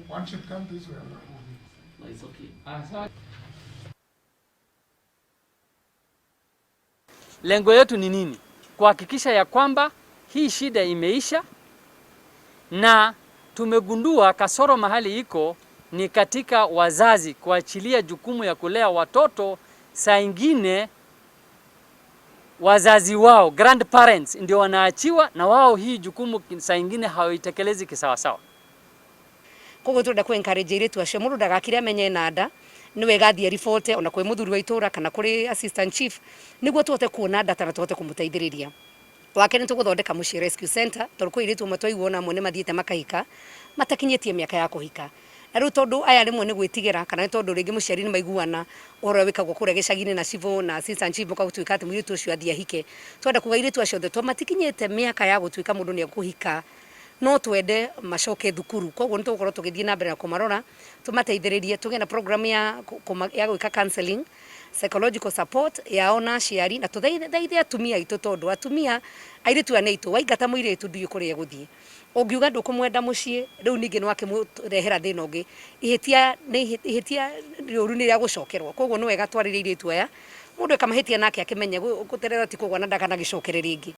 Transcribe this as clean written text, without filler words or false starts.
One should come this way. No, it's okay. Lengo yetu ni nini? Kuhakikisha ya kwamba hii shida imeisha, na tumegundua kasoro mahali iko ni katika wazazi kuachilia jukumu ya kulea watoto. Saa ingine wazazi wao, grandparents, ndio wanaachiwa na wao hii jukumu saa ingine hawaitekelezi kisawasawa. Koguo turenda ku encourage iritu acio mundu ndagakire amenye nada niwe gathie report ona kwi muthuri wa itura kana kuri assistant chief niguo tuhote kuona data na tuhote kumuteithiriria. Wake ni tuguthondeka muci rescue center tondu kwi iritu matwaiguona amwe ni mathiete makahika matakinyitie miaka ya kuhika. Na riu tondu aya rimwe ni gwitigira kana tondu ringi muciari ni maiguana oro wikagwo kuria gicagini na civil na assistant chief mukagutwika ati mwiritu ucio athie hike. Twenda kuga iritu acio the matikinyite miaka ya gutwika mundu ni akuhika no twende macoke thukuru. Koguo nitugukorwo tugithie na mbere na kumarora tumateithiririe tuge na program ya gwika counseling, psychological support ya ona ciari na tuthaithe atumia itu tondu atumia airitu aneitu waingata muiritu ndiu kuria guthie ungiuga ndukumwenda mucii riu ningi nwake murehera thina ungi ihitia riuru ni ria gucokerwa. Koguo no wega twarire iritu aya mundu akamahitia nake akimenya guterera ti kugwa na ndaka na gicokereri ingi.